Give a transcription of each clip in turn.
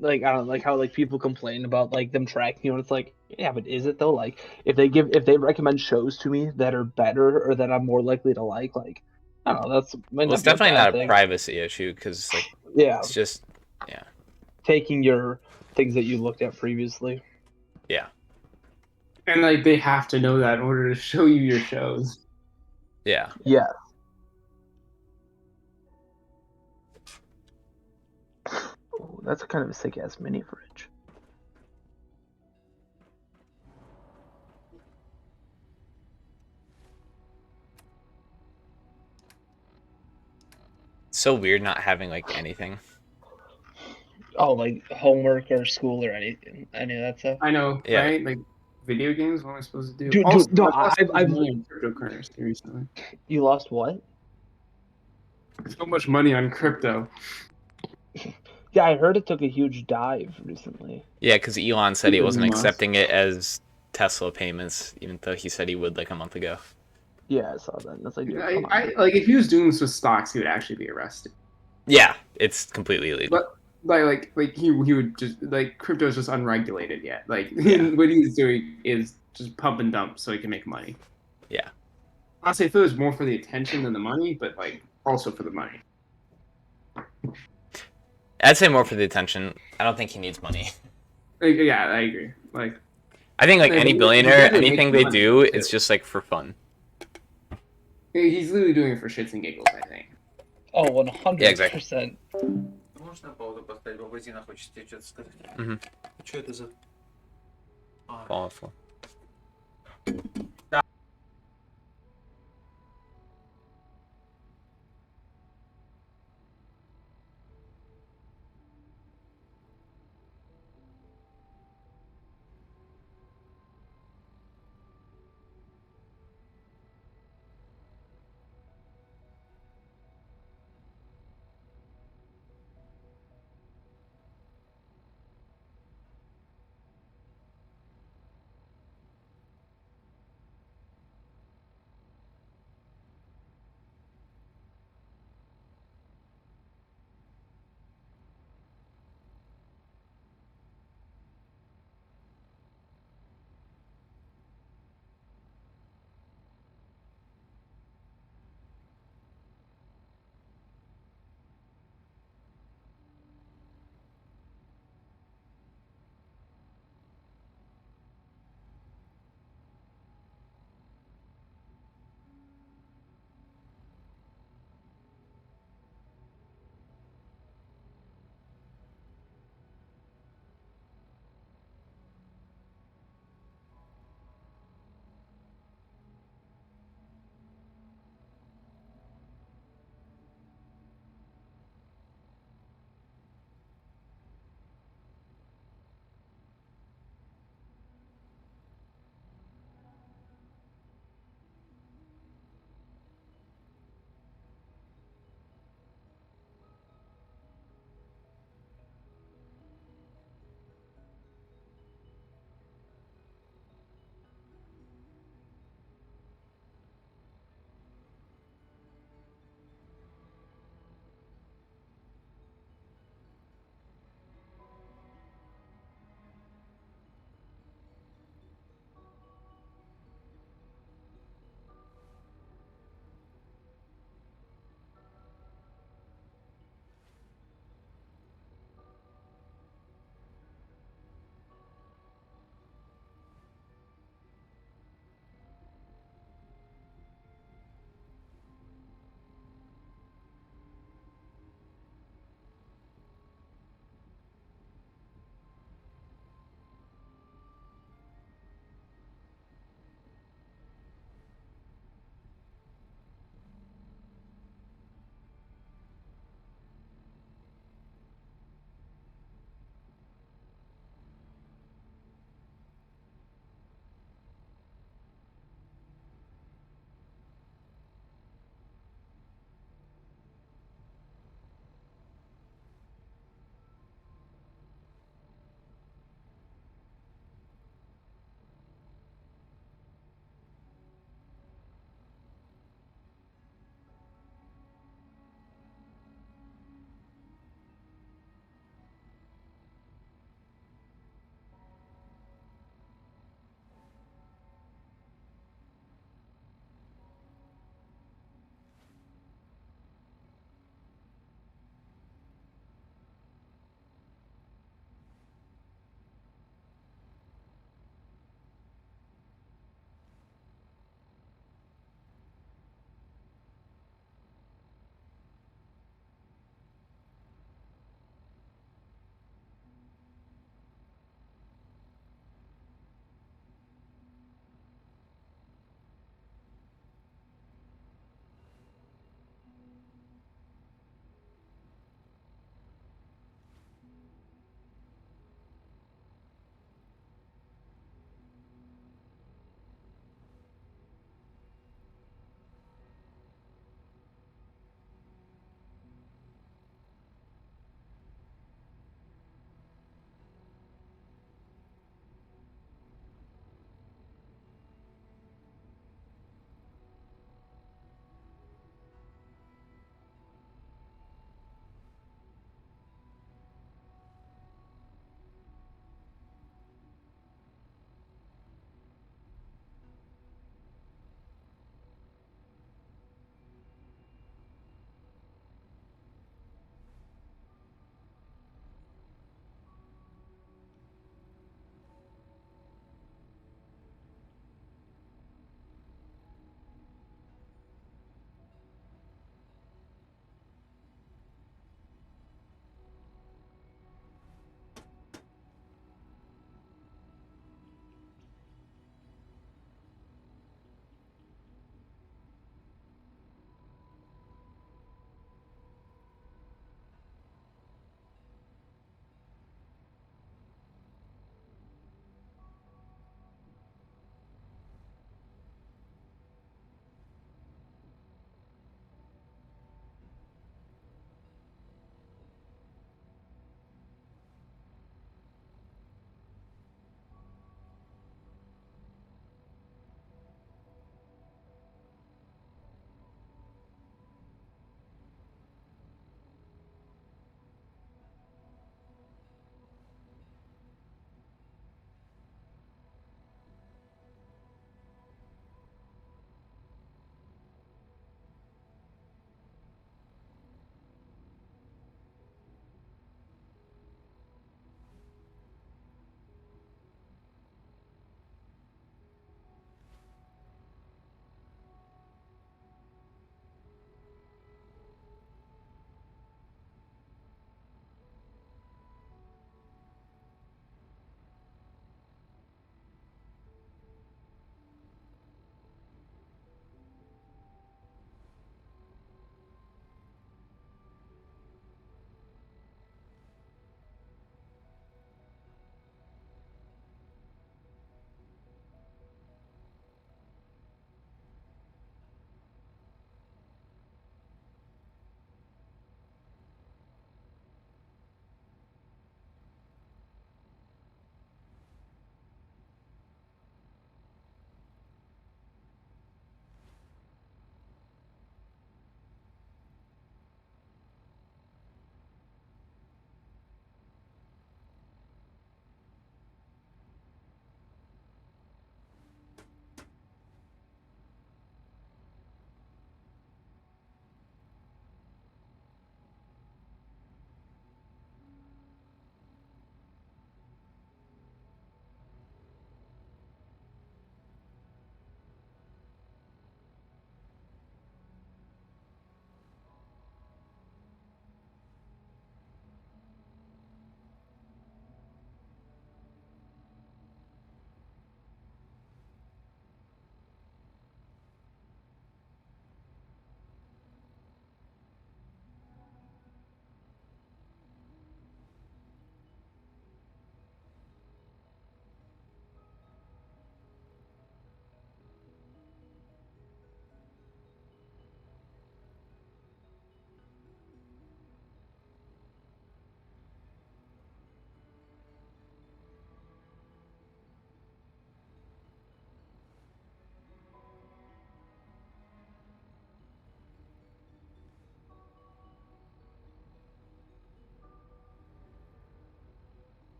like I don't like how like people complain about like them tracking you, and it's like, yeah, but is it though? Like if they recommend shows to me that are better or that I'm more likely to like I don't know, that's might Well, it's not be a definitely bad not a thing. privacy issue because like Yeah, it's just yeah, taking your things that you looked at previously. yeah, And like they have to know that in order to show you your shows. yeah. Yeah. Ooh, that's kind of a sick ass mini fridge. It's so weird not having like anything. Oh, like homework or school or any of that stuff. I know, Yeah, right? Like video games. What am I supposed to do? Also, Dude, no, I've lost so much I've money on cryptocurrency recently. you lost what? So much money on crypto. Yeah, I heard it took a huge dive recently. yeah, because Elon said he Elon wasn't Musk. accepting it as Tesla payments, even though he said he would like a month ago. Yeah, I saw that. And it's like, dude, come on, I dude. like if he was doing this with stocks, he would actually be arrested. Yeah, it's completely illegal. But like he would just like crypto is just unregulated yet. Like Yeah. what he's doing is just pump and dump so he can make money. Yeah, I'd say if it was more for the attention than the money, but like also for the money. I'd say more for the attention. I don't think he needs money. Like, yeah, I agree. Like I think like but any he billionaire, definitely makes anything they money do, too. it's just like for fun. He's literally doing it for shits and giggles, I think. Oh, Yeah, exactly. 100%. Можно паузу поставить? Бабазина хочет тебе что-то сказать. Mm-hmm. Что это за... Awful.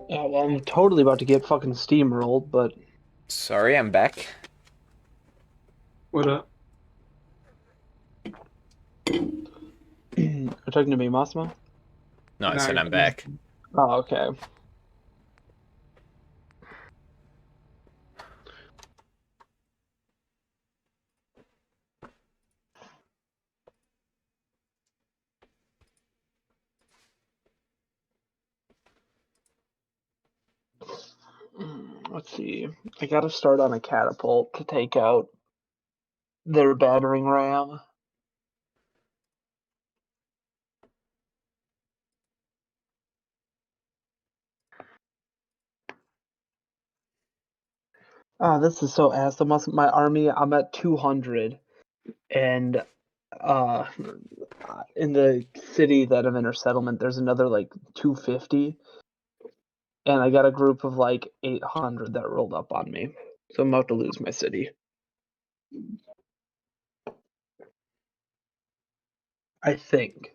Yeah, well, I'm totally about to get fucking steamrolled, but Sorry, I'm back. What up? you're talking to me, Massimo? No, I Nah, said I'm back. Oh, okay. Let's see. I gotta start on a catapult to take out their battering ram. Oh, this is so ass. My army, I'm at 200, and uh, in the city that I'm in, or settlement, there's another like 250, and I got a group of like 800 that rolled up on me. So I'm about to lose my city. I think.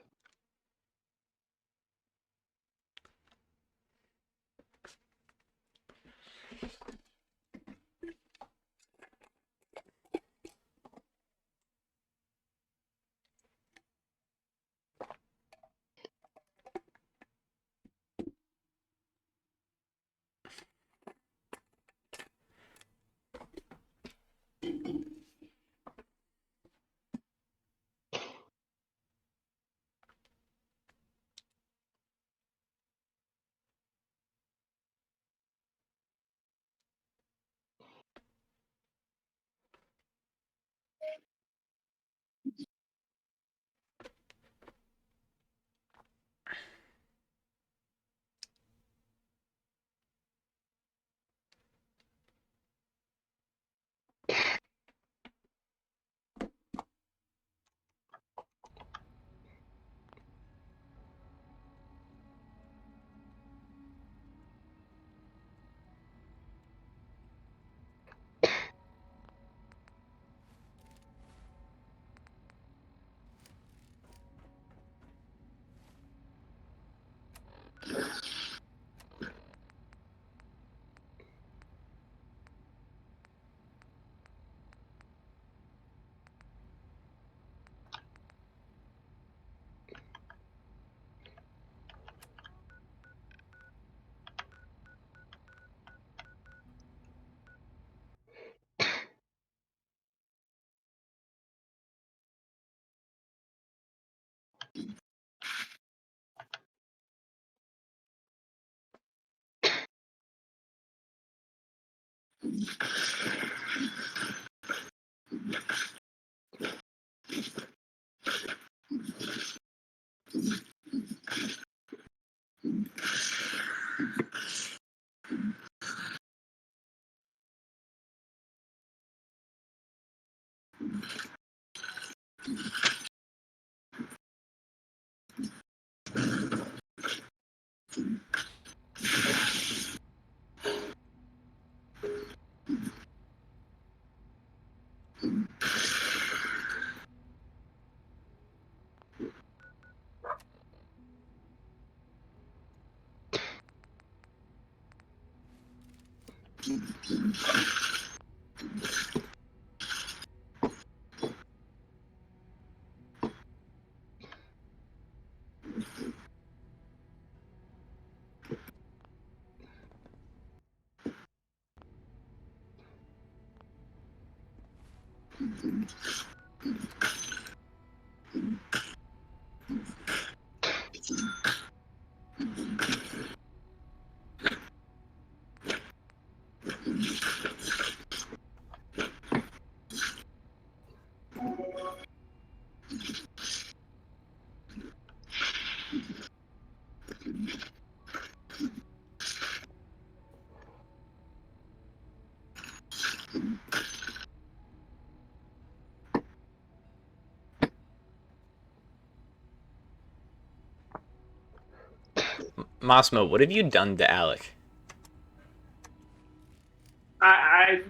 Massimo, what have you done to Alec?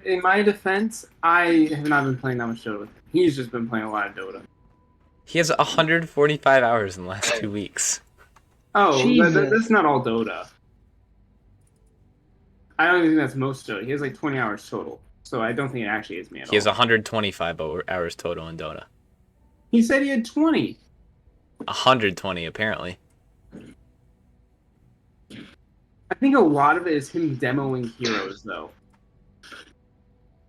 In my defense, I have not been playing that much Dota with him. He's just been playing a lot of Dota. He has 145 hours in the last 2 weeks. Oh, Jesus. that's not all Dota. I don't even think that's most Dota. He has like 20 hours total. So I don't think it actually is me at all. He has 125 hours total in Dota. He said he had 20. 120 apparently. I think a lot of it is him demoing heroes, though.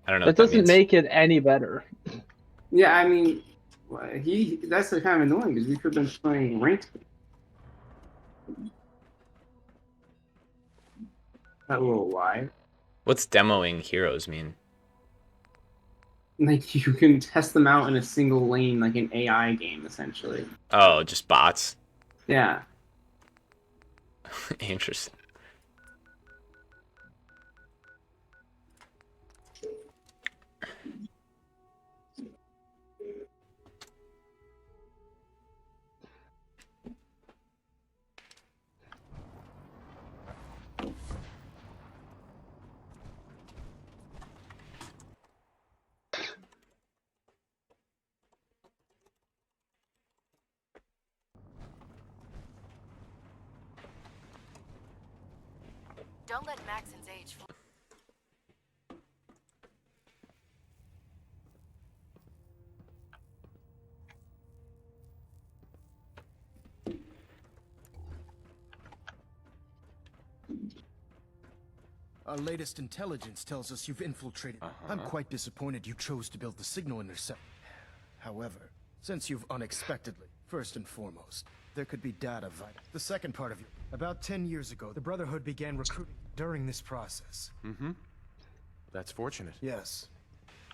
I don't know That what that doesn't means. make it any better. Yeah, I mean, that's kind of annoying because we could have been playing ranked. That little lie. What's demoing heroes mean? Like, you can test them out in a single lane, like an AI game, essentially. Oh, just bots. Yeah. Interesting. Don't let Maxon's age fool. Our latest intelligence tells us you've infiltrated. I'm quite disappointed you chose to build the signal intercept. However, since you've unexpectedly, first and foremost, there could be data vital. The second part of you. About 10 years ago, the Brotherhood began recruiting. During this process. That's fortunate. Yes.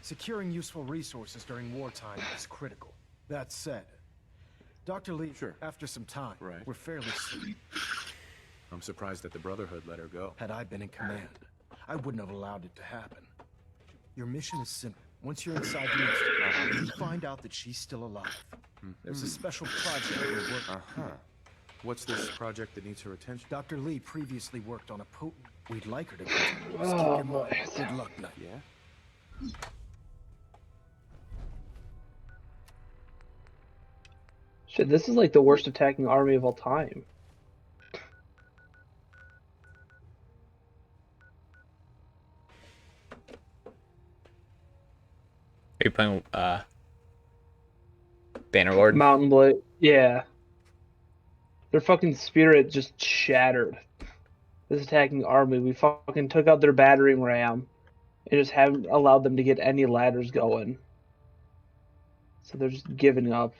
Securing useful resources during wartime is critical. That said, Dr. Lee, after some time, we're fairly certain. I'm surprised that the Brotherhood let her go. Had I been in command, I wouldn't have allowed it to happen. Your mission is simple. Once you're inside the institute, you find out that she's still alive. There's a special project we're working. What's this project that needs her attention? Dr. Lee previously worked on a potent. We'd like her to continue. Oh, boy. Good luck, Knight. Yeah? Shit, this is like the worst attacking army of all time. Are you playing Bannerlord? Mountain Blade, yeah. Their fucking spirit just shattered. This attacking army, we fucking took out their battering ram and just haven't allowed them to get any ladders going. So they're just giving up.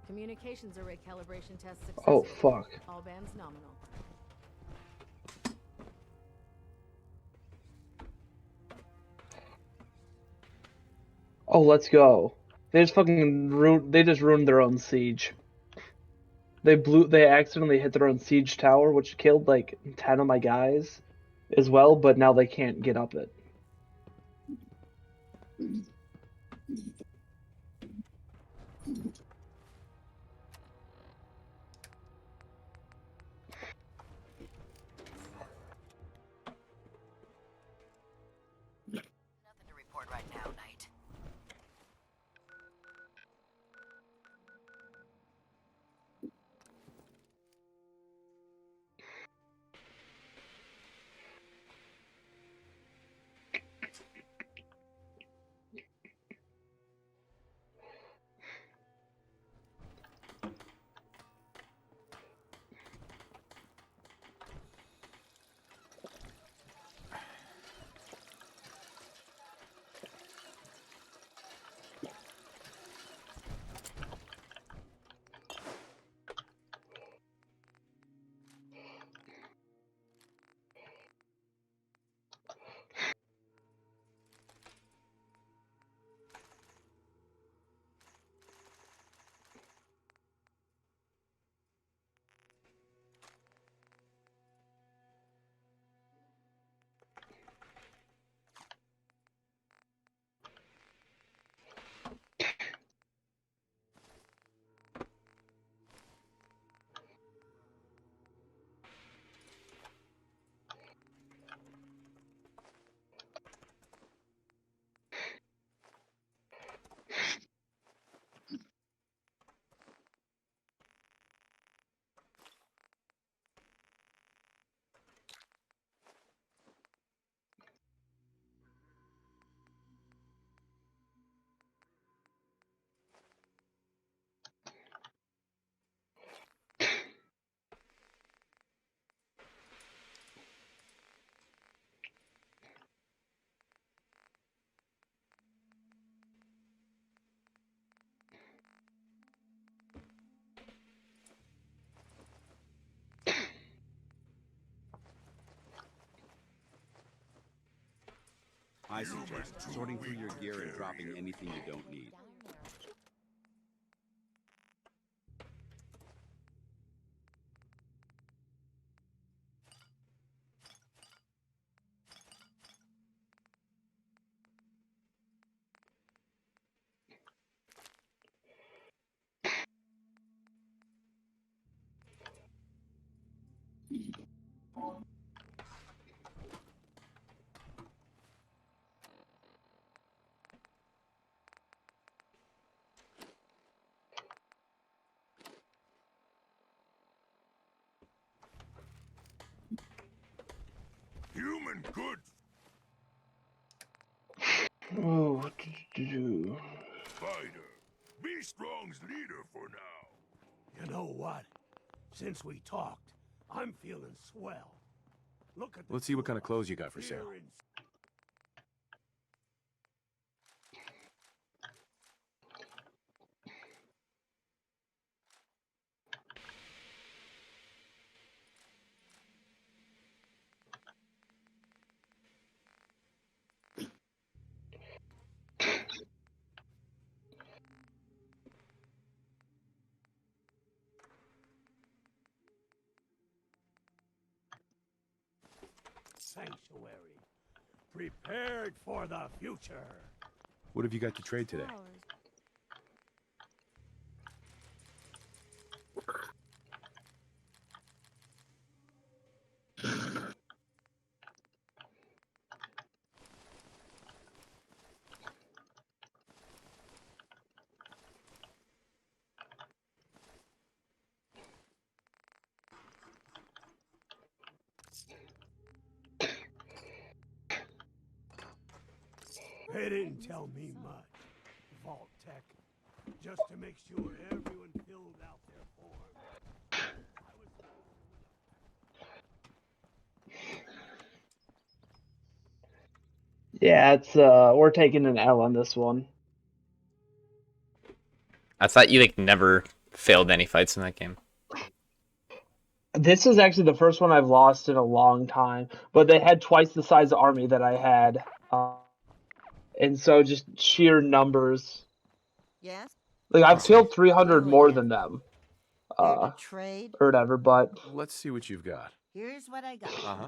Communications array calibration test successful. Oh, fuck. All bands nominal. Oh, let's go. They just fucking ruined their own siege. They accidentally hit their own siege tower, which killed like 10 of my guys as well, but now they can't get up it. Nothing to report right now, Knight. I suggest sorting through your gear and dropping anything you don't need. Human good. Oh, what did you do? Spider, be Strong's leader for now. You know what? Since we talked, I'm feeling swell. Look at the Let's see what kind of clothes you got for sale. here in- Sanctuary. Prepared for the future. What have you got to trade today? They didn't tell me much, Vault Tech. Just to make sure everyone filled out their form. Yeah, it's we're taking an L on this one. I thought you like never failed any fights in that game. This is actually the first one I've lost in a long time, but they had twice the size of army that I had, and so just sheer numbers. Yes? Like I've Awesome. killed 300 Hello more again. than them, Here to trade? or whatever. But Let's see what you've got. Here's what I got. Uh-huh.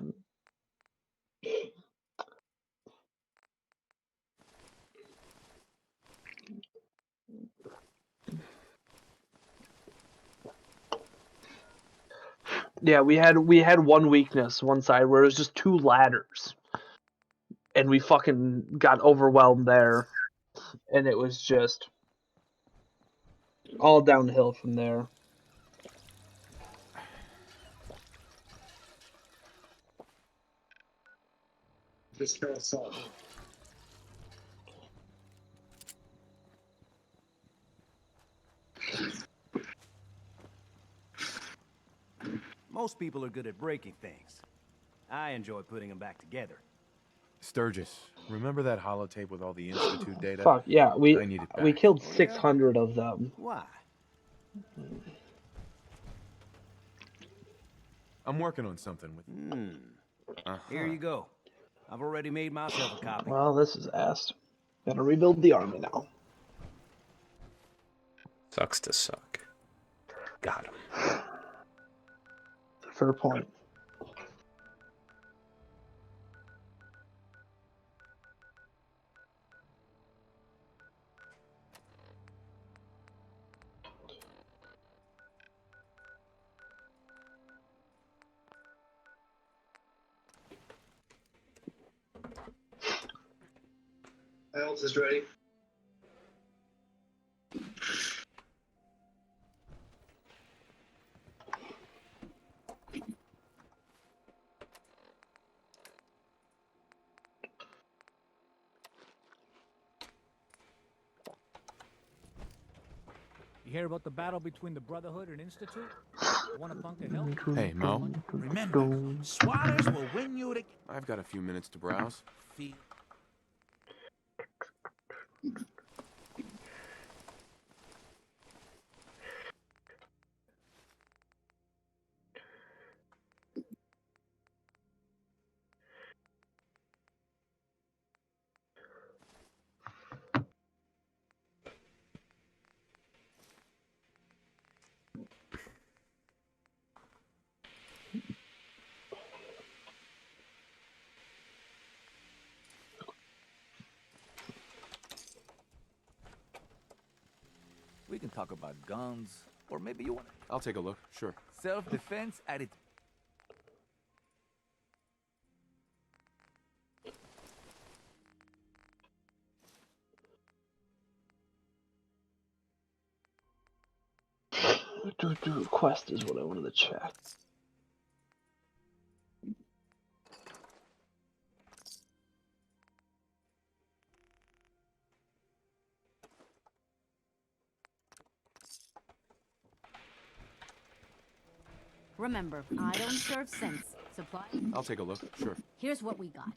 yeah, we had one weakness, one side where it was just two ladders, and we fucking got overwhelmed there, and it was just all downhill from there. Most people are good at breaking things. I enjoy putting them back together. Sturgis, remember that holotape with all the Institute data? Fuck yeah, I need it we back. killed Oh, yeah? 600 of them. Why? I'm working on something with... Here you go. I've already made myself a copy. Well, this is ass. Gotta rebuild the army now. Sucks to suck. Got him. Fair point. Else is ready. You hear about the battle between the Brotherhood and Institute? Want a punk to help? Hey, Mo. Remember, swatters will win you the... I've got a few minutes to browse. talk about guns, or maybe you want I'll take a look, sure. self-defense at its... Quest is what I wanted to check. Remember, I don't serve sense. Supply. I'll take a look, sure. Here's what we got.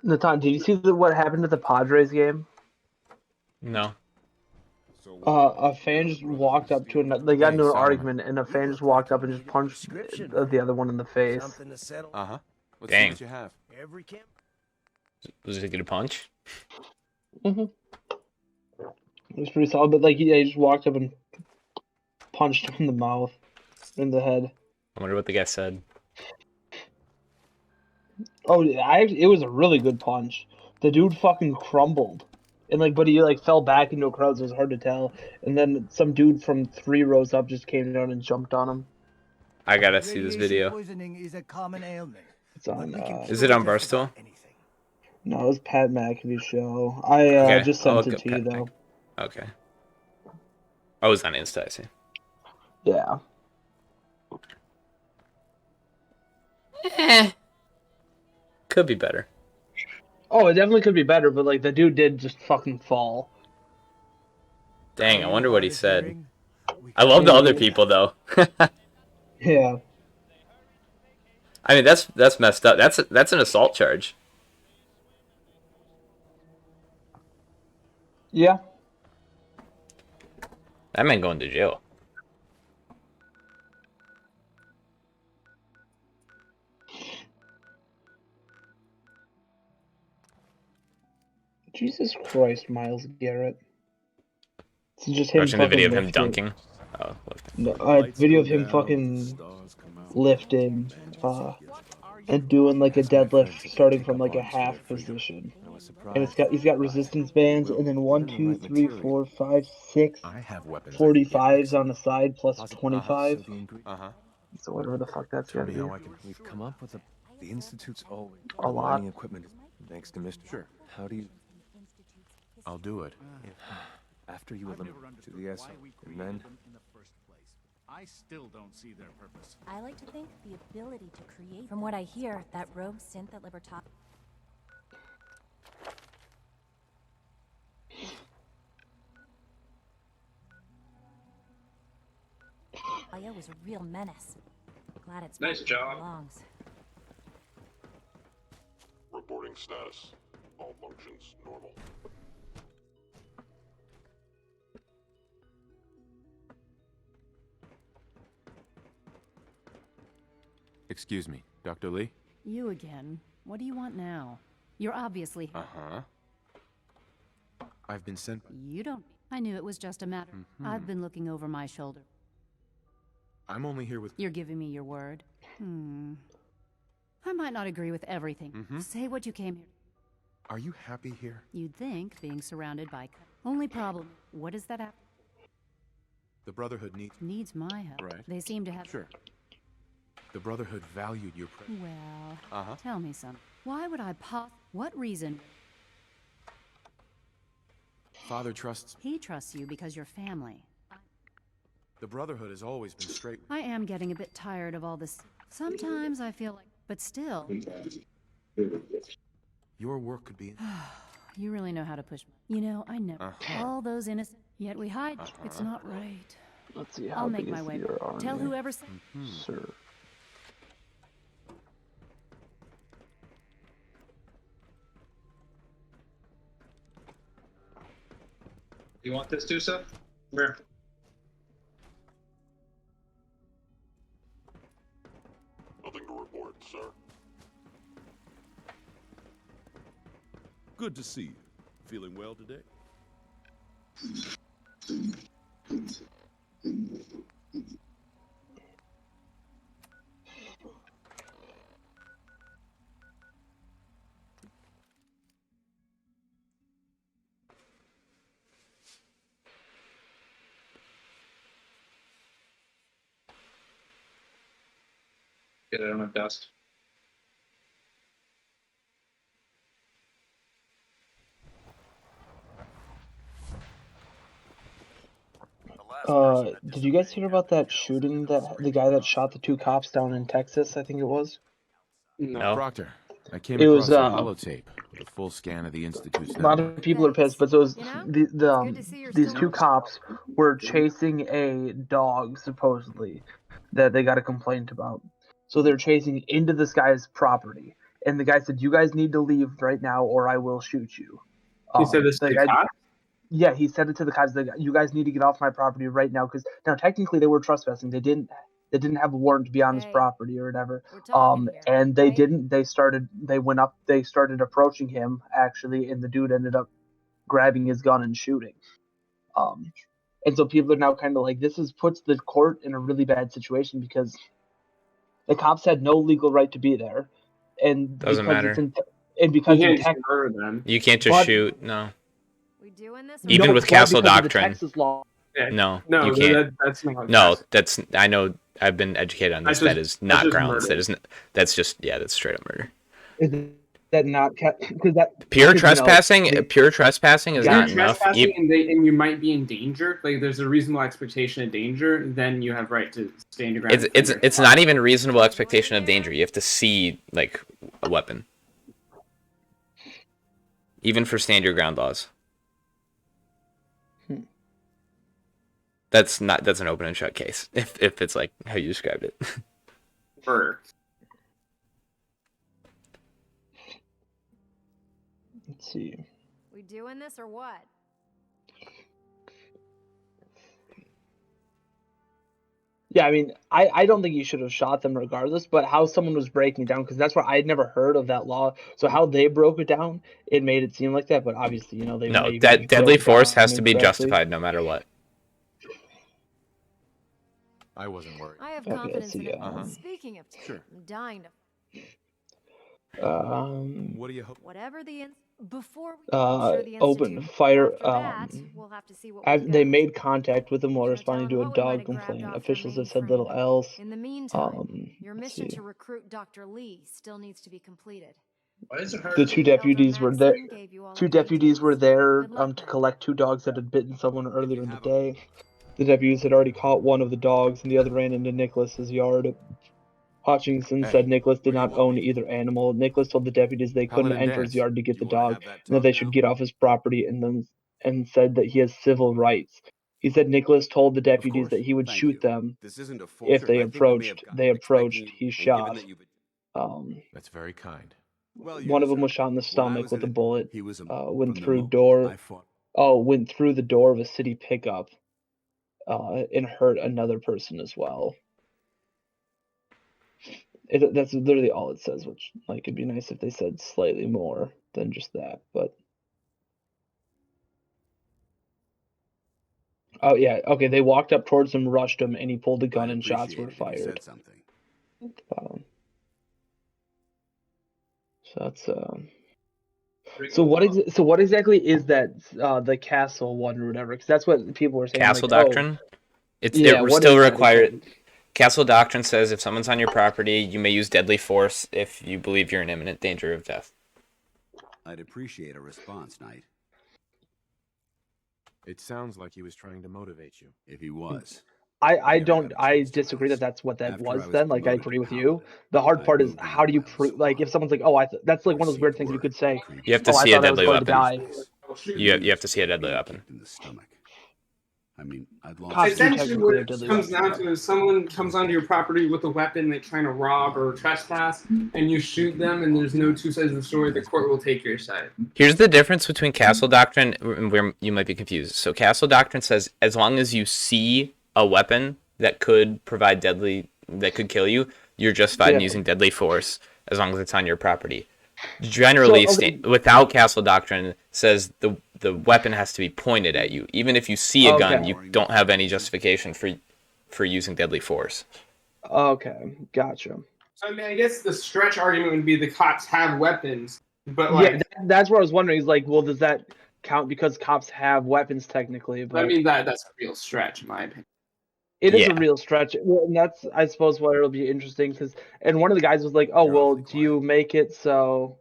Natan, did you see what happened at the Padres game? No. A fan just walked up to another. They got into an argument, and a fan just walked up and just punched the other one in the face. Uh-huh. Let's Dang. see what you have. Every camp. Was it a good punch? It was pretty solid, but like he just walked up and punched him in the mouth, in the head. I wonder what the guy said. Oh, it was a really good punch. The dude fucking crumbled, and like, but he like fell back into a crowd, so it was hard to tell. And then some dude from 3 rows up just came down and jumped on him. I gotta see this video. Poisoning is a common ailment. It's on. Is it on Barstool? No, it was Pat McAfee's show. I Okay, just I'll sent look it up to you Pat though. Okay. Oh, it's on Insta, I see. Yeah. Could be better. Oh, it definitely could be better, but like the dude did just fucking fall. Dang, I wonder what he said. I love the other people though. Yeah. I mean, that's messed up. That's an assault charge. Yeah. That man going to jail. Jesus Christ, Miles Garrett. It's just him. Watching the video of him lifting. dunking. Oh, No, a video of him fucking lifting, and doing like a deadlift starting from like a half position. And he's got resistance bands, and then 1, 2, 3, 4, 5, 6 45s on the side plus 25. So whatever the fuck that's gonna be. We've come up with the Institute's always A lot. mining equipment. Thanks to Mr. Sure. How do you... I'll do it. After you eliminate the S, and then... I still don't see their purpose. I like to think the ability to create. From what I hear, that rogue synth that Libertad was a real menace. Glad it's Nice job. belongs. Reporting status. All functions normal. Excuse me, Dr. Lee? You again. What do you want now? You're obviously... Uh-huh. I've been sent... You don't... I knew it was just a matter. I've been looking over my shoulder. I'm only here with... You're giving me your word? I might not agree with everything. Say what you came here. Are you happy here? You'd think, being surrounded by... Only problem, what is that app? The Brotherhood Needs my help. Right. They seem to have... Sure. The Brotherhood valued your... Well, tell me something. Why would I What reason? Father trusts... He trusts you because you're family. The Brotherhood has always been straight... I am getting a bit tired of all this. Sometimes I feel like... But still... Your work could be... You really know how to push... You know, I know. All those innocent... Yet we hide... It's not right. Let's see how I'll make big my is way. your army. Tell whoever... Sir. You want this too, Seth? Come here. Nothing to report. Good to see you. Feeling well today? Get it on my dust. Did you guys hear about that shooting that the guy that shot the 2 cops down in Texas? I think it was. No. Proctor, I came It across was, a holotape with a full scan of the Institute's A lot network. of people are pissed, but those these 2 still cops were chasing a dog supposedly that they got a complaint about. So they're chasing into this guy's property, and the guy said, "You guys need to leave right now, or I will shoot you." He said this to the cops? Yeah, he said it to the cops. You guys need to get off my property right now, because now technically they were trespassing. They didn't have a warrant to be on his property or whatever. And they didn't. They started approaching him actually, and the dude ended up grabbing his gun and shooting. And so people are now kind of like, puts the court in a really bad situation because the cops had no legal right to be there, and Doesn't matter. Because you can't just murder them. You can't just shoot. No. We doing this? Even with Castle Doctrine. Texas law. No, No, you can't. that's not. No, that's. I know. I've been educated on this. That is not grounds. Murder. That is. That's just. Yeah, that's straight up murder. Is that not because that Pure trespassing? Pure trespassing is not enough. And you might be in danger. Like there's a reasonable expectation of danger. Then you have right to stand your ground. It's not even reasonable expectation of danger. You have to see like a weapon. Even for stand your ground laws. That's an open and shut case. If it's like how you described it. Murder. Let's see. We doing this or what? Yeah, I mean, I don't think you should have shot them regardless, but how someone was breaking it down, because that's where I'd never heard of that law. So how they broke it down, it made it seem like that, but obviously, they that deadly force has to be justified no matter what. I wasn't worried. I have confidence in it. Speaking of, I'm dying to. What do you hope? Whatever the before we open fire. We'll have to see what they made contact with him while responding to a dog complaint. Officials have said little else. In the meantime, your mission to recruit Dr. Lee still needs to be completed. The 2 deputies were there. 2 deputies were there to collect 2 dogs that had bitten someone earlier in the day. The deputies had already caught one of the dogs, and the other ran into Nicholas's yard. Hutchinson said Nicholas did not own either animal. Nicholas told the deputies they couldn't enter his yard to get the dog, and that they should get off his property, and said that he has civil rights. He said Nicholas told the deputies that he would shoot them if they approached. They approached. He shot. That's very kind. One of them was shot in the stomach with a bullet. Went through the door of a city pickup. And hurt another person as well. That's literally all it says, which it'd be nice if they said slightly more than just that, but oh yeah, okay, they walked up towards him, rushed him, and he pulled a gun and shots were fired. So that's So what exactly is that the castle one or whatever? Because that's what people were saying. Castle Doctrine. It still required. Castle Doctrine says if someone's on your property, you may use deadly force if you believe you're in imminent danger of death. I'd appreciate a response, Knight. It sounds like he was trying to motivate you. If he was. I disagree that that's what that was then. I agree with you. The hard part is how do you prove, if someone's like, oh, that's one of those weird things you could say. You have to see a deadly weapon. You have to see a deadly weapon. In the stomach. I mean, I'd lost. Essentially, what it comes down to is someone comes onto your property with a weapon they're trying to rob or trespass, and you shoot them, and there's no 2 sides of the story. The court will take your side. Here's the difference between Castle Doctrine and where you might be confused. So Castle Doctrine says as long as you see a weapon that could that could kill you, you're justified in using deadly force as long as it's on your property. generally without Castle Doctrine says the weapon has to be pointed at you. Even if you see a gun, you don't have any justification for using deadly force. Okay, gotcha. So I mean, I guess the stretch argument would be the cops have weapons, but yeah, that's what I was wondering. Is like, well, does that count because cops have weapons technically? But I mean that's a real stretch in my opinion. It is a real stretch. Well, and that's, I suppose, why it'll be interesting. And one of the guys was like, "Oh, well, do you make it so?"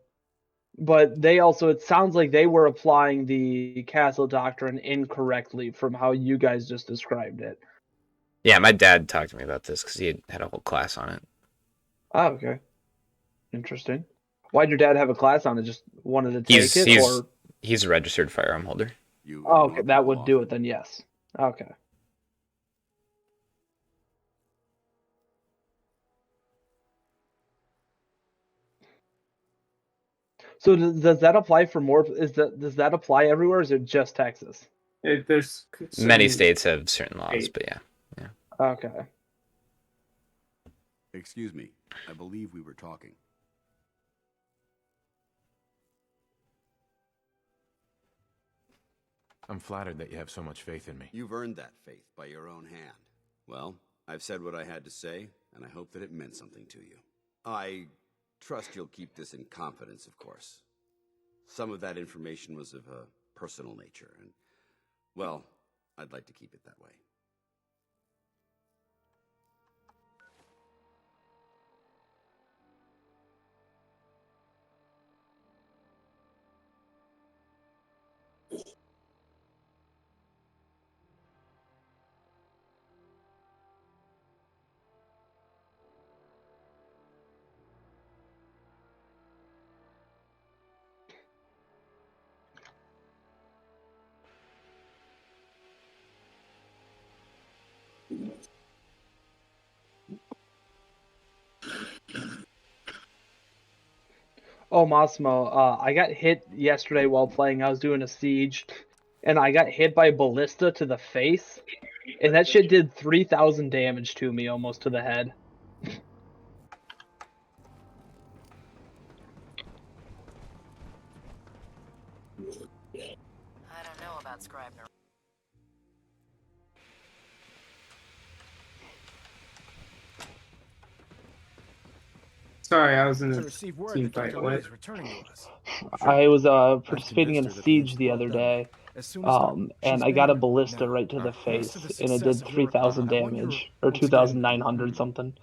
But they also, it sounds like they were applying the Castle Doctrine incorrectly from how you guys just described it. Yeah, my dad talked to me about this because he had a whole class on it. Oh, okay. Interesting. Why'd your dad have a class on it? Just wanted to take it, or he's a registered firearm holder. Oh, okay, that would do it then. Yes. Okay. So does that apply for more? Does that apply everywhere? Or is it just Texas? There's many states have certain laws, but yeah. Okay. Excuse me. I believe we were talking. I'm flattered that you have so much faith in me. You've earned that faith by your own hand. Well, I've said what I had to say, and I hope that it meant something to you. I trust you'll keep this in confidence, of course. Some of that information was of a personal nature, and, well, I'd like to keep it that way. Oh, Massimo, I got hit yesterday while playing. I was doing a siege, and I got hit by a ballista to the face, and that shit did 3,000 damage to me, almost to the head. I don't know about Scribner. Sorry, I was in a team fight. What? I was participating in a siege the other day, and I got a ballista right to the face, and it did 3,000 damage, or 2,900 something.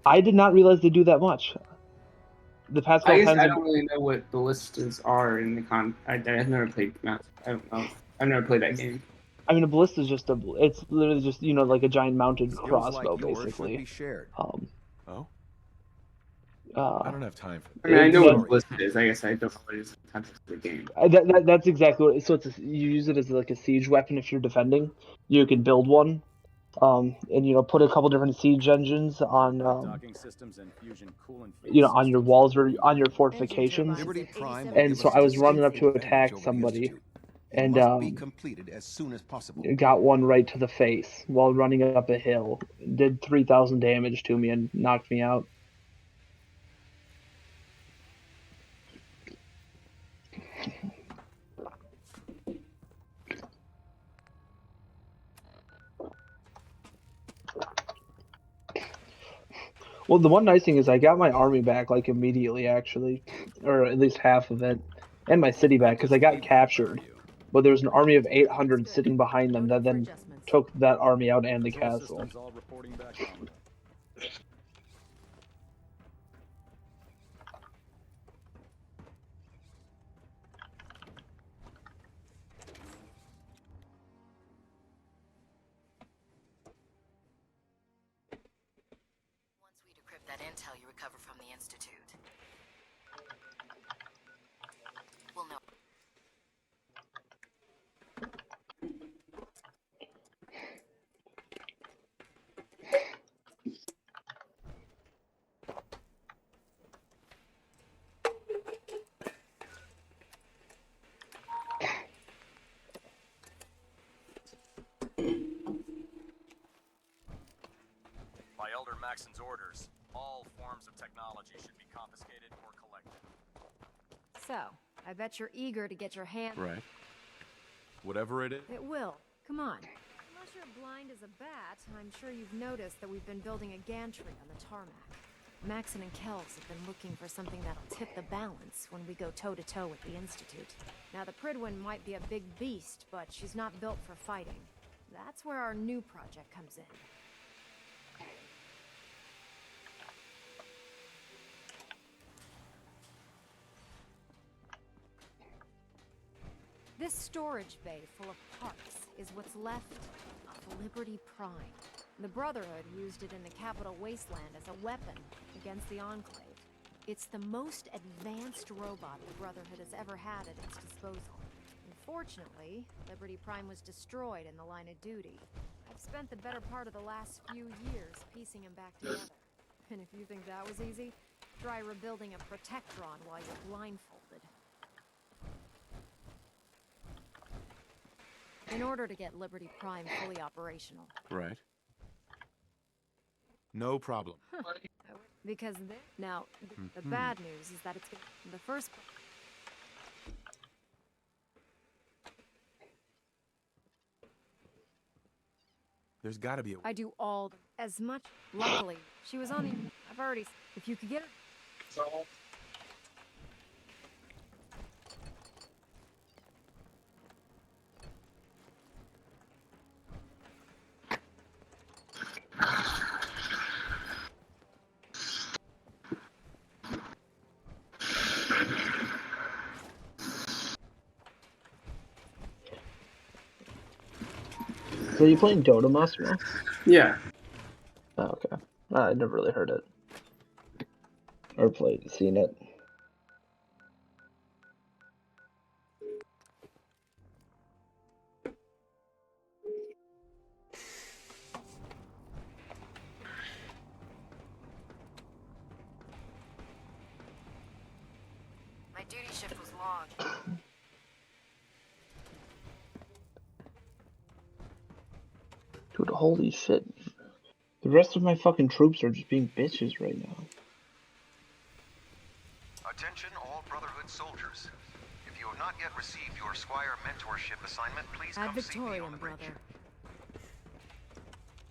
I did not realize they do that much. The past couple times I don't really know what ballistas are in the con. I've never played. I don't know. I've never played that game. I mean, a ballista is just it's literally just, like a giant mounted crossbow, basically. I don't have time for that. I mean, I know what a ballista is. I guess I don't know what it is in the context of the game. That's exactly what. So you use it as like a siege weapon if you're defending. You can build one, and put a couple different siege engines on, on your walls or on your fortifications. And so I was running up to attack somebody, and got one right to the face while running up a hill. Did 3,000 damage to me and knocked me out. Well, the one nice thing is I got my army back like immediately, actually, or at least half of it, and my city back because I got captured. But there was an army of 800 sitting behind them that then took that army out and the castle. That intel you recover from the Institute. We'll know. By Elder Maxon's orders, All forms of technology should be confiscated or collected. So, I bet you're eager to get your hand... Right. Whatever it is. It will. Come on. Unless you're blind as a bat, I'm sure you've noticed that we've been building a gantry on the tarmac. Maxon and Kells have been looking for something that'll tip the balance when we go toe-to-toe with the Institute. Now, the Pridwin might be a big beast, but she's not built for fighting. That's where our new project comes in. This storage bay full of parts is what's left of Liberty Prime. The Brotherhood used it in the Capital Wasteland as a weapon against the Enclave. It's the most advanced robot the Brotherhood has ever had at its disposal. Unfortunately, Liberty Prime was destroyed in the line of duty. I've spent the better part of the last few years piecing him back together. And if you think that was easy, try rebuilding a Protectron while you're blindfolded. In order to get Liberty Prime fully operational. Right. No problem. Because now, the bad news is that it's the first... There's gotta be a... I do all... as much... Luckily, she was on the... I've already... If you could get her... So, So you playing Dota, Massimo? Yeah. Oh, okay. I never really heard it. Or seen it. My duty shift was long. Dude, holy shit. The rest of my fucking troops are just being bitches right now. Attention all Brotherhood soldiers. If you have not yet received your Squire mentorship assignment, please come see me on the bridge.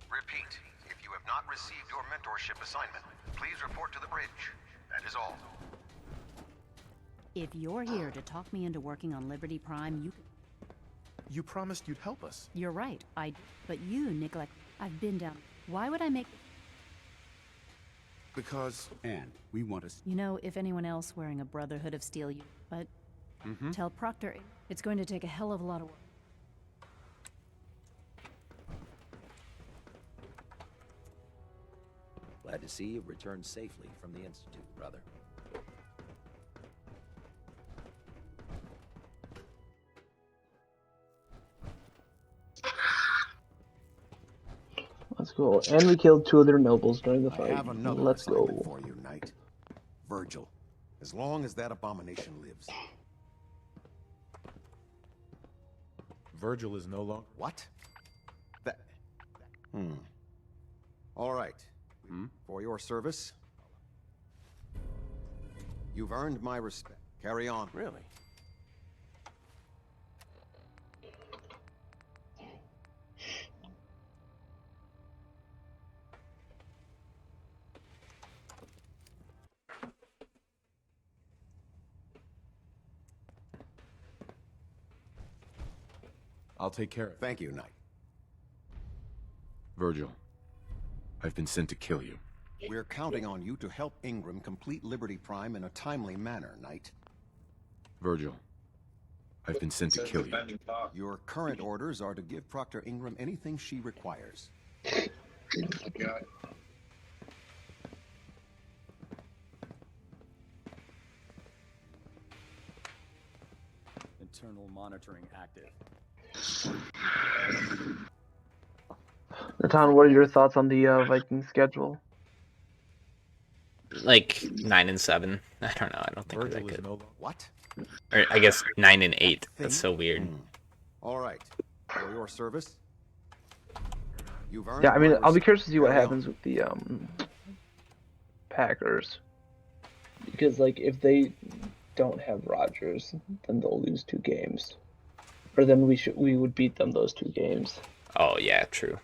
Repeat, if you have not received your mentorship assignment, please report to the bridge. That is all. If you're here to talk me into working on Liberty Prime, You promised you'd help us. You're right, but you neglect... I've been down... Why would I make... Because... And we want to... You know, if anyone else wearing a Brotherhood of Steel, but... Tell Proctor it's going to take a hell of a lot of work. Glad to see you returned safely from the Institute, brother. Let's go. And we killed 2 of their nobles during the fight. I have another Let's go. assignment for you, Knight. Virgil. As long as that abomination lives. Virgil is no longer... What? That... All right. For your service, you've earned my respect. Carry on. Really? I'll take care of it. Thank you, Knight. Virgil, I've been sent to kill you. We're counting on you to help Ingram complete Liberty Prime in a timely manner, Knight. Virgil, I've been sent to kill you. Your current orders are to give Proctor Ingram anything she requires. Internal monitoring active. Natan, what are your thoughts on the Viking schedule? Like 9 and 7. I don't know. I don't think Virgil that could. What? Or I guess 9 and 8. That's so weird. All right. For your service, you've earned Yeah, I mean, my I'll be curious to see what Carry happens on. with the Packers. Because, like, if they don't have Rodgers, then they'll lose 2 games. Or then we would beat them those 2 games. Oh yeah, true.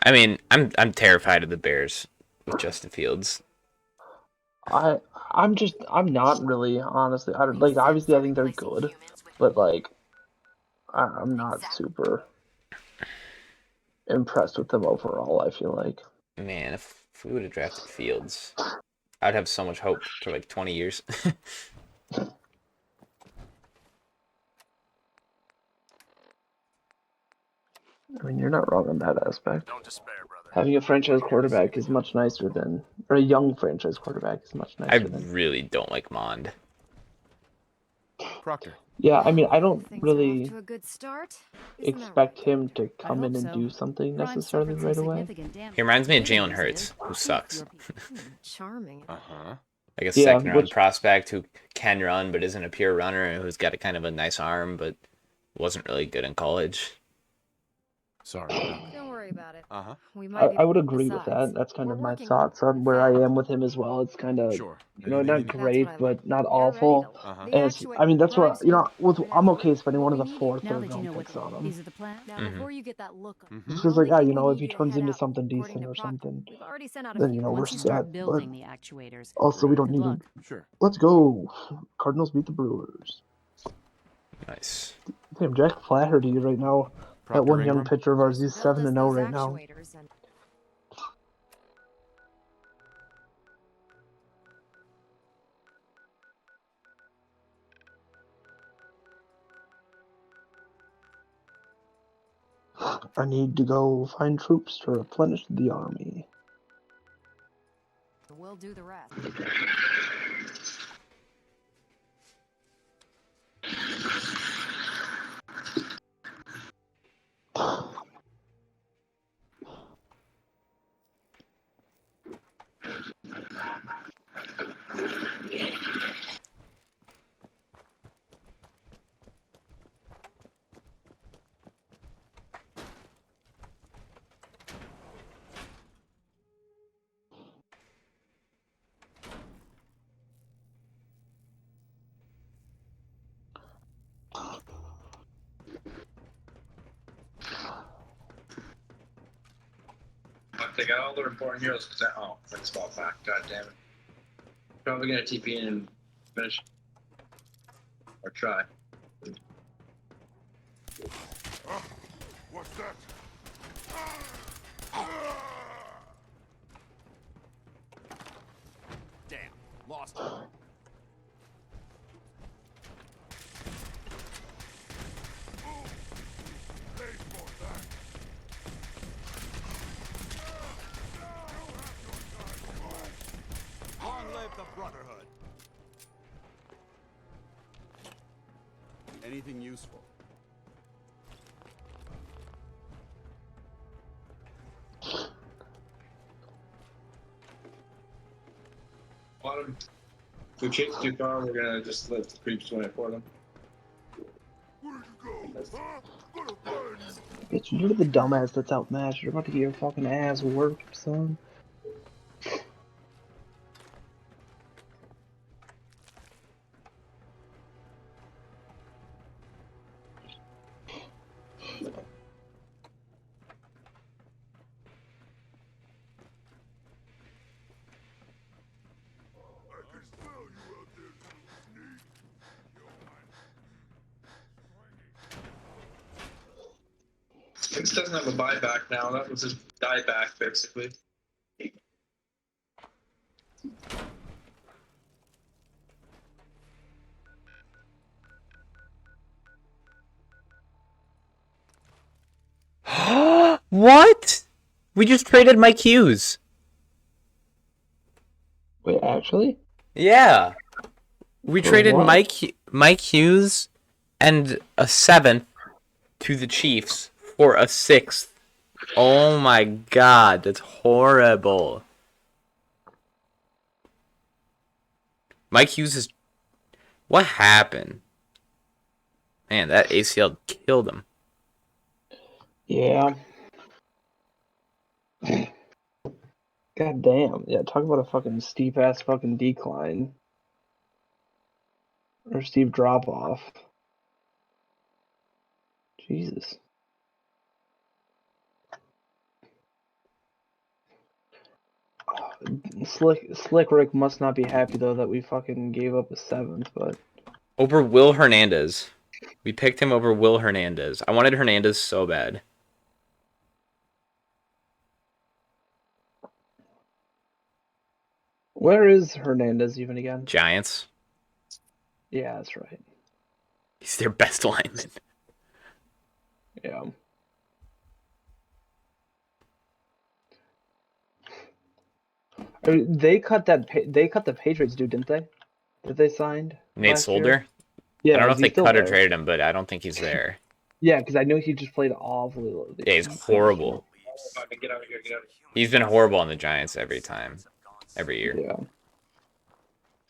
I mean, I'm terrified of the Bears with Justin Fields. I'm not really, honestly. I don't, like, obviously I think they're good, but like I'm not super impressed with them overall, I feel like. Man, if we would have drafted Fields, I'd have so much hope for like 20 years. I mean, you're not wrong on that aspect. Don't despair, brother. Having a franchise quarterback is much nicer than, or a young franchise quarterback is much nicer than. I really don't like Mond. Proctor. Yeah, I mean, I don't really To a good start. expect him to come in and do something necessarily right away. He reminds me of Jalen Hurts, who sucks. Charming. Like a second-round prospect who can run but isn't a pure runner, and who's got a kind of a nice arm but wasn't really good in college. Sorry. Don't worry about it. I would agree with that. That's kind of my thoughts on where I am with him as well. It's kind of, not great, but not awful. And it's, I mean, that's where, I'm okay spending one of the 4 third-round picks on him. Now, before you get that look, It's just like, if he turns into something decent or something, then, we're set. But also, we don't need him. Sure. Let's go. Cardinals beat the Brewers. Nice. Damn, Jack Flaherty right now. That one young pitcher of ours, he's 7-0 right now. I need to go find troops to replenish the army. We'll do the rest. They got all the reborn heroes. Oh, that's ball back. God damn it. Probably gonna TP in and finish. Or try. What's that? Damn, lost him. Brotherhood. Anything useful? Bottom. If we chase too far, we're gonna just let the creeps win it for them. Bitch, you're the dumbass that's outmatched. You're about to get your fucking ass worked, son. Six doesn't have a buyback now. That was his dieback, basically. What? We just traded Mike Hughes. Wait, actually? Yeah. We For traded what? Mike Hughes and a 7th to the Chiefs for a 6th. Oh my god, that's horrible. Mike Hughes is... What happened? Man, that ACL killed him. Yeah. God damn. Yeah, talk about a fucking steep ass fucking decline. Or steep drop off. Jesus. Slick Rick must not be happy though that we fucking gave up a 7th, but over Will Hernandez. We picked him over Will Hernandez. I wanted Hernandez so bad. Where is Hernandez even again? Giants. Yeah, that's right. He's their best lineman. Yeah. I mean, they cut the Patriots dude, didn't they? That they signed Nate last Solder? year? Yeah, I don't know is if he they still cut or there? traded him, but I don't think he's there. Yeah, because I know he just played awfully. Yeah, he's horrible. Get out of here, get out of here. He's been horrible on the Giants every year. Yeah.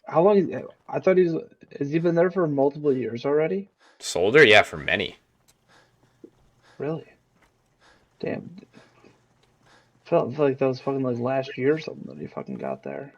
How long? I thought has he been there for multiple years already? Solder? Yeah, for many. Really? Damn. Felt like that was fucking like last year or something that he fucking got there.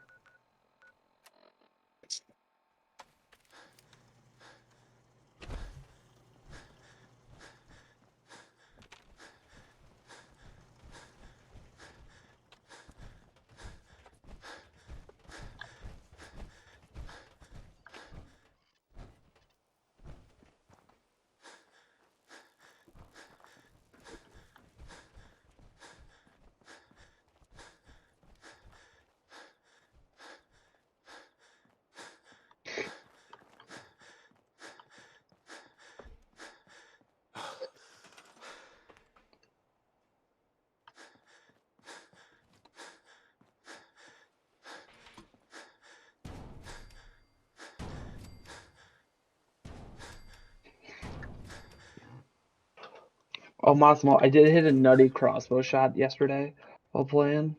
Oh, Massimo, I did hit a nutty crossbow shot yesterday while playing.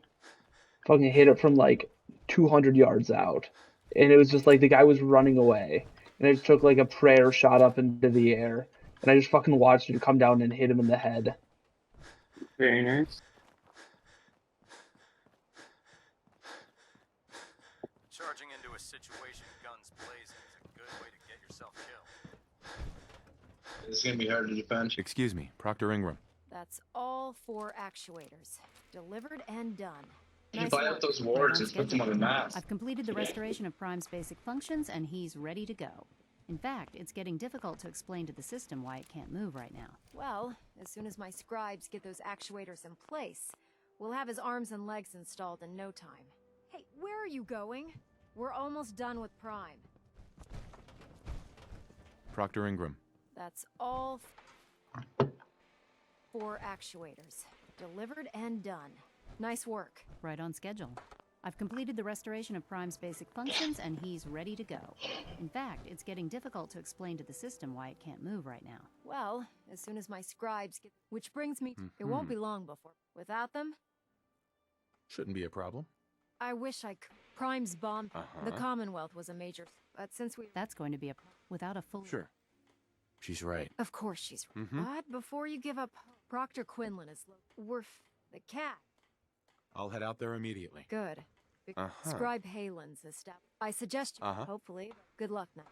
Fucking hit it from like 200 yards out. And it was just like the guy was running away. And I just took like a prayer shot up into the air. And I just fucking watched it come down and hit him in the head. Very nice. Charging into a situation guns blazing is a good way to get yourself killed. It's gonna be hard to defend. Excuse me, Proctor Ingram. That's all 4 actuators. Delivered and done. You buy out those wards and put them on the map. I've completed the restoration of Prime's basic functions, and he's ready to go. In fact, it's getting difficult to explain to the system why it can't move right now. Well, as soon as my scribes get those actuators in place, we'll have his arms and legs installed in no time. Hey, where are you going? We're almost done with Prime. Proctor Ingram. That's all 4 actuators. Delivered and done. Nice work. Right on schedule. I've completed the restoration of Prime's basic functions, and he's ready to go. In fact, it's getting difficult to explain to the system why it can't move right now. Well, as soon as my scribes get... Which brings me... It won't be long before... Without them... Shouldn't be a problem. I wish I could. Prime's bomb... The Commonwealth was a major... But since we... That's going to be a... Without a full... Sure. She's right. Of course she's right. But before you give up... Proctor Quinlan is... Worth... The cat. I'll head out there immediately. Good. Scribe Halen's established. I suggest you, hopefully. Good luck now.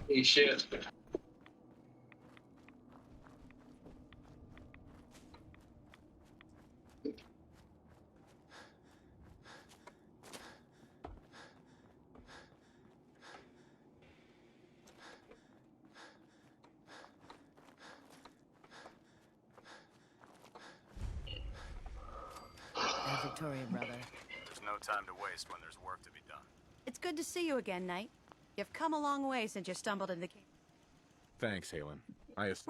Hey, shit. Victoria, brother. There's no time to waste when there's work to be done. It's good to see you again, Knight. You've come a long way since you stumbled into the... Thanks, Halen.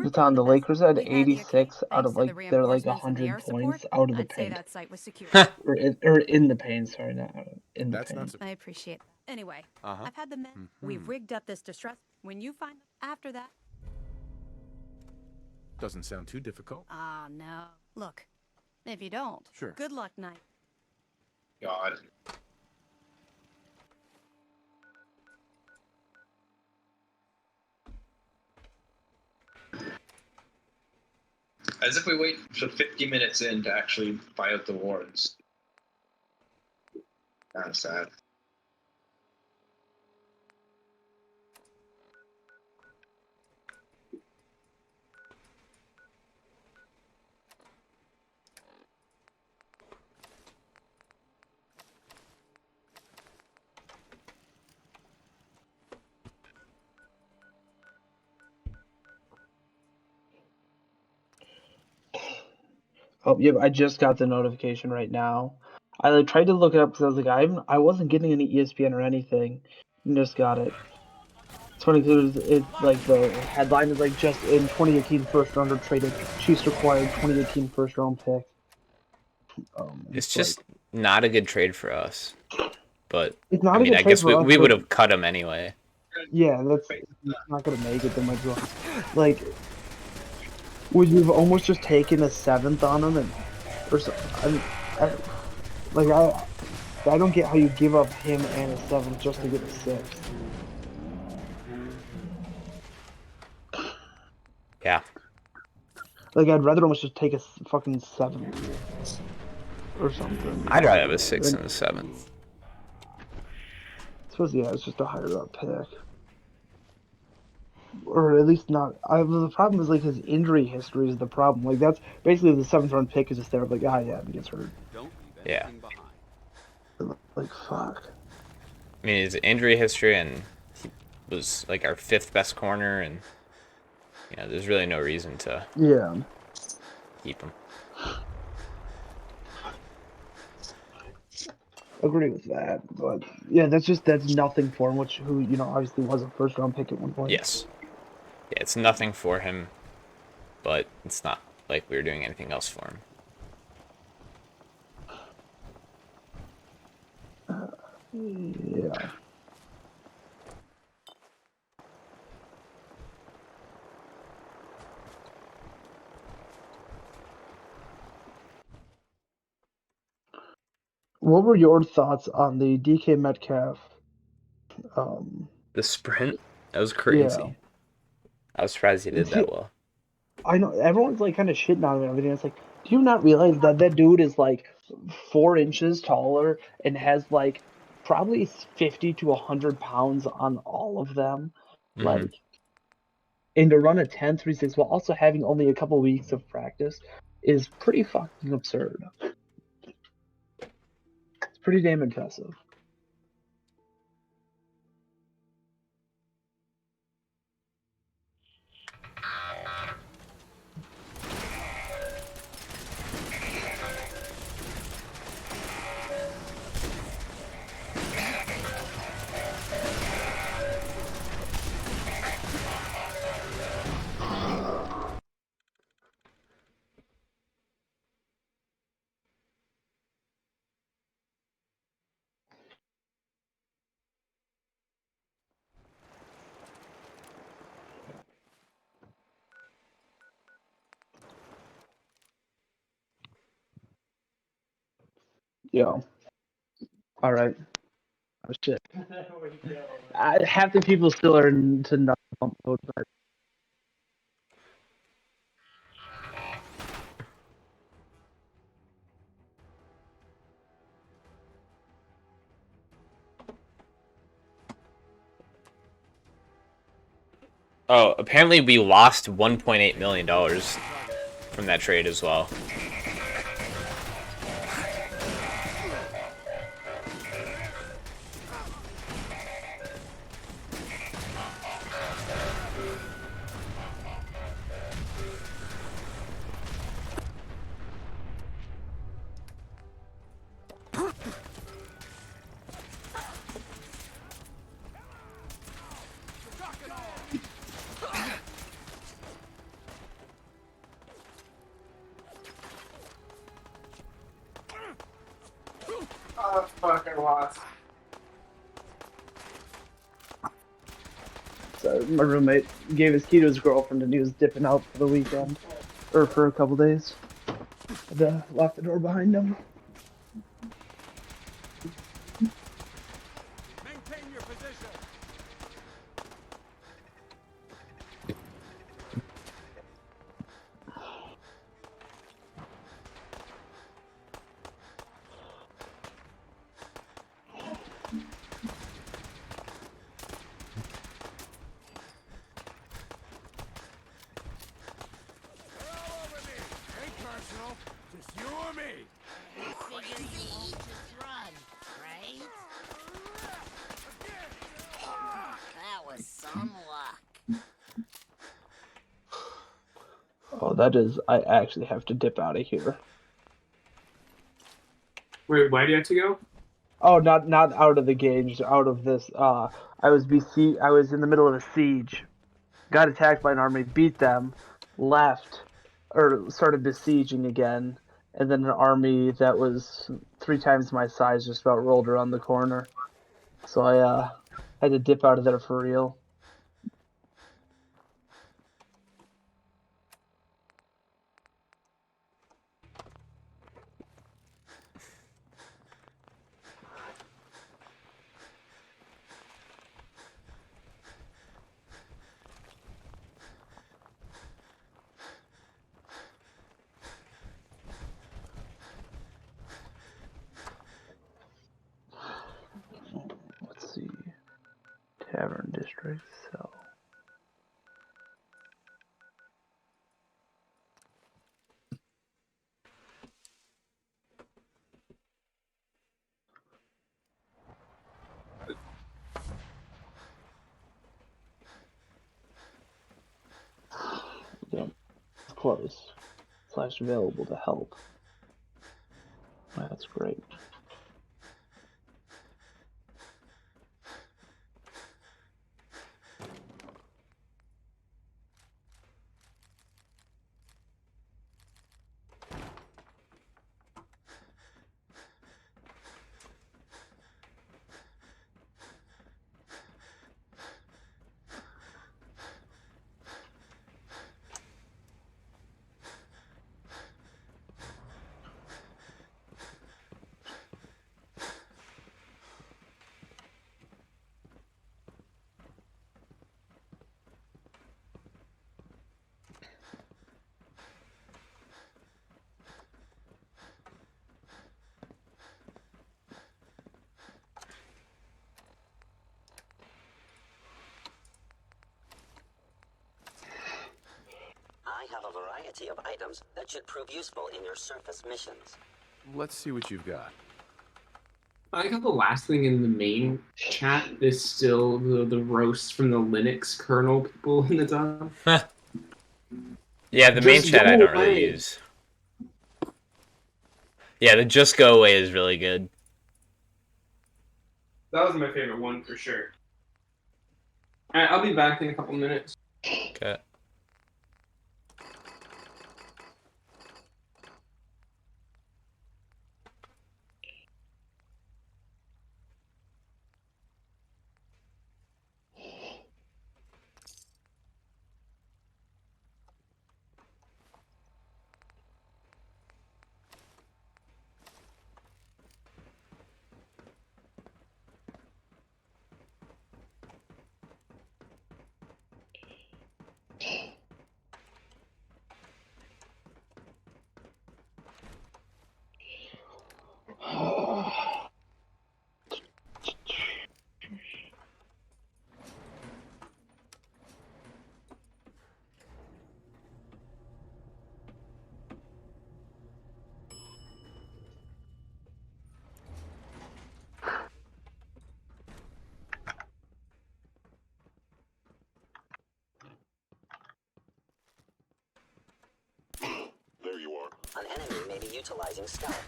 It's on the Lakers at 86 out Thanks of to the like their like reinforcements and the 100 air support, points out of the I'd say paint. that site was secure. or in the paint, sorry, not in the paint. I appreciate that. Anyway, I've had the men. We've rigged up this distress. When you find them after that... Doesn't sound too difficult. Ah, no. Look, if you don't, Sure. good luck, Knight. God. As if we wait for 50 minutes in to actually buy out the wards. Kind of sad. Oh, yeah, I just got the notification right now. I like, tried to look it up because I was like, I wasn't getting any ESPN or anything. And just got it. It's funny because it's like the headline is like just in 2018 first rounder traded. Chiefs required 2018 first round pick. It's just not a good trade for us. But It's not I a mean, good I trade guess for us, we would but- have cut him anyway. Yeah, that's not gonna make it. Then might as well. Like, would you have almost just taken a 7th on him and or so? I don't get how you give up him and a 7th just to get a 6th. Yeah. Like, I'd rather almost just take a fucking 7th or something. I'd rather have a 6th and a 7th. I suppose, yeah, it's just a higher up pick. Or at least not. The problem is, like, his injury history is the problem. Like, that's basically the 7th round pick is just there, like, yeah, he gets hurt. Yeah. Like, fuck. I mean, his injury history, and he was like our 5th best corner, and you know, there's really no reason to keep him. Agree with that, but yeah, that's nothing for him. Who you know obviously was a first round pick at one point. Yes. Yeah, it's nothing for him, but it's not like we were doing anything else for him. Yeah. What were your thoughts on the DK Metcalf? The sprint? That was crazy. Yeah. I was surprised he did that well. I know everyone's like kind of shitting on him and everything. It's like, do you not realize that dude is like 4 inches taller and has like probably 50 to 100 pounds on all of them? Like, and to run a 10.36 while also having only a couple weeks of practice is pretty fucking absurd. It's pretty damn impressive. Yeah. All right. Oh shit. Half the people still are into not bump mode, but Oh, apparently we lost $1.8 million from that trade as well. a lot. So my roommate gave his key to his girlfriend and he was dipping out for the weekend. Or for a couple days. Had to lock the door behind him. Maintain your position. They're all over me. Ain't personal. Just you or me. Figure you won't just run, right? That was some luck. Oh, that is... I actually have to dip out of here. Wait, why do you have to go? Oh, not out of the game, just out of this. I was in the middle of a siege. Got attacked by an army, beat them, left, or started besieging again, and then an army that was 3 times my size just about rolled around the corner. So I had to dip out of there for real. Let's see. Tavern district, so... Yep. Close. / available to help. That's great. I have a variety of items that should prove useful in your surface missions. Let's see what you've got. I like how the last thing in the main chat is still the roast from the Linux kernel people in the top. Yeah, the main chat I don't really use. Yeah, the just go away is really good. That was my favorite one for sure. Alright, I'll be back in a couple minutes. Okay. There you are. An enemy may be utilizing stealth.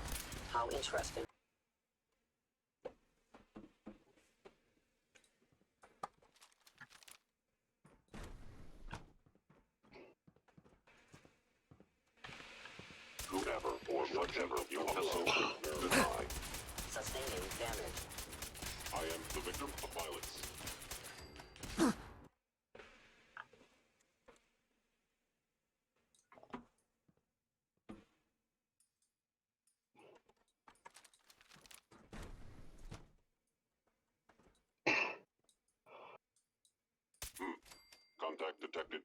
How interesting. Whoever or whatever you are, deny. Sustaining damage. I am the victim of violence. Contact detected.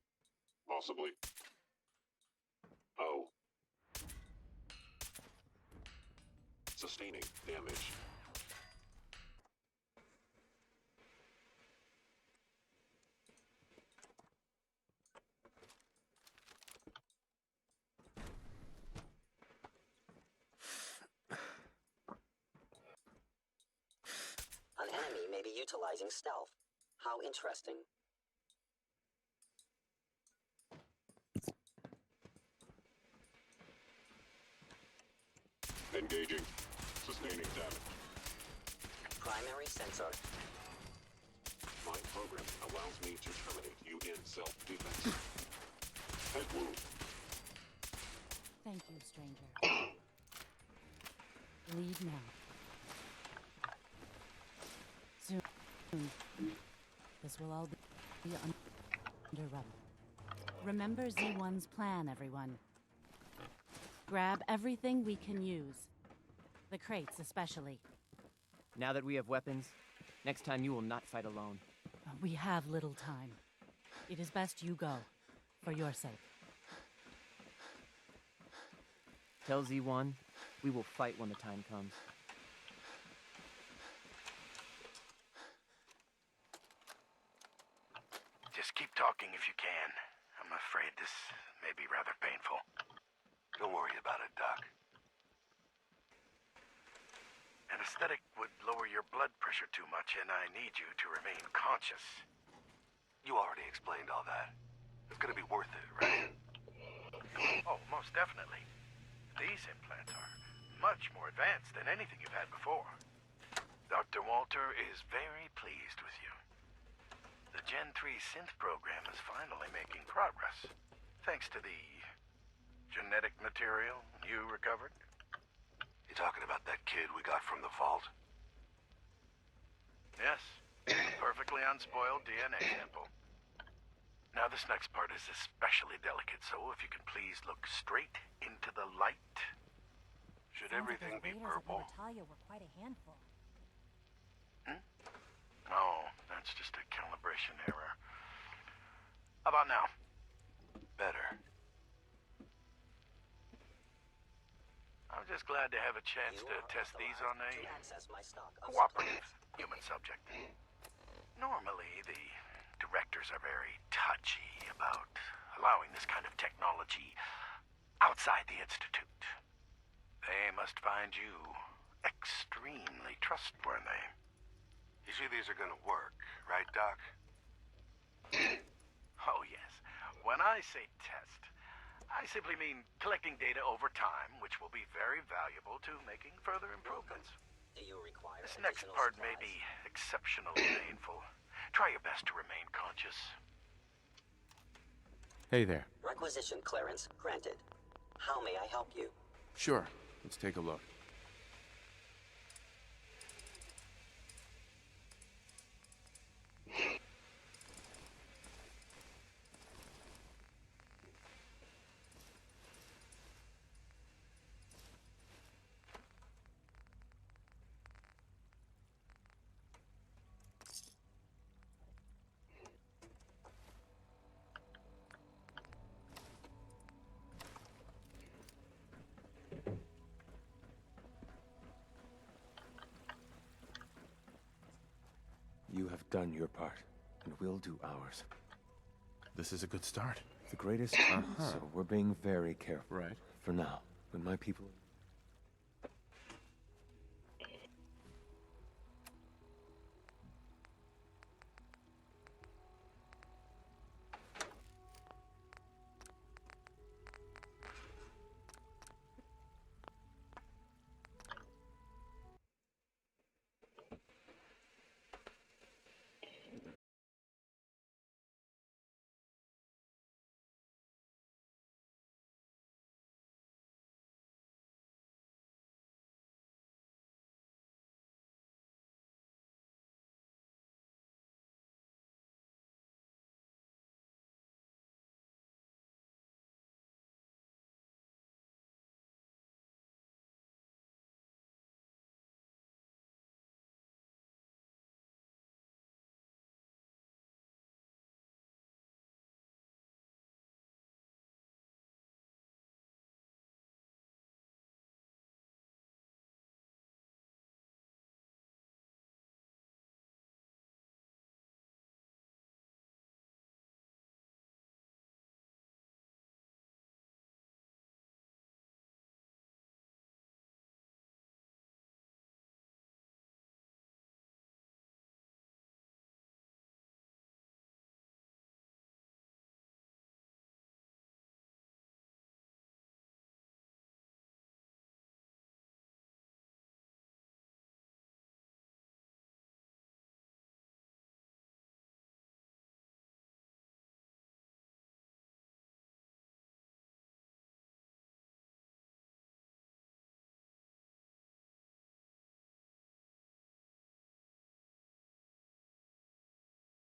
Possibly. Oh. Sustaining damage. An enemy may be utilizing stealth. How interesting. Engaging. Sustaining damage. Primary sensor. My program allows me to terminate you in self-defense. Head wound. Thank you, stranger. Leave now. Soon. This will all be under rubber. Remember Z1's plan, everyone. Grab everything we can use. The crates especially. Now that we have weapons, next time you will not fight alone. We have little time. It is best you go, for your sake. Tell Z1, we will fight when the time comes. Just keep talking if you can. I'm afraid this may be rather painful. Don't worry about it, Doc. Anesthetic would lower your blood pressure too much, and I need you to remain conscious. You already explained all that. It's gonna be worth it, right? Oh, most definitely. These implants are much more advanced than anything you've had before. Dr. Walter is very pleased with you. The Gen 3 synth program is finally making progress, thanks to the genetic material you recovered. You talking about that kid we got from the vault? Yes. Perfectly unspoiled DNA sample. Now this next part is especially delicate, so if you can please look straight into the light. Should everything be purple? Talia were quite a handful. Oh, that's just a calibration error. How about now? Better. I'm just glad to have a chance to test these on a cooperative human subject. Normally, the directors are very touchy about allowing this kind of technology outside the Institute. They must find you extremely trustworthy. You see, these are gonna work, right, Doc? Oh, yes. When I say test, I simply mean collecting data over time, which will be very valuable to making further improvements. Do you require This next part may be exceptionally painful. Try your best to remain conscious. Hey there. Requisition clearance granted. How may I help you? Sure. Let's take a look. You have done your part, and we'll do ours. This is a good start. The greatest, so we're being very careful. Right. For now, when my people...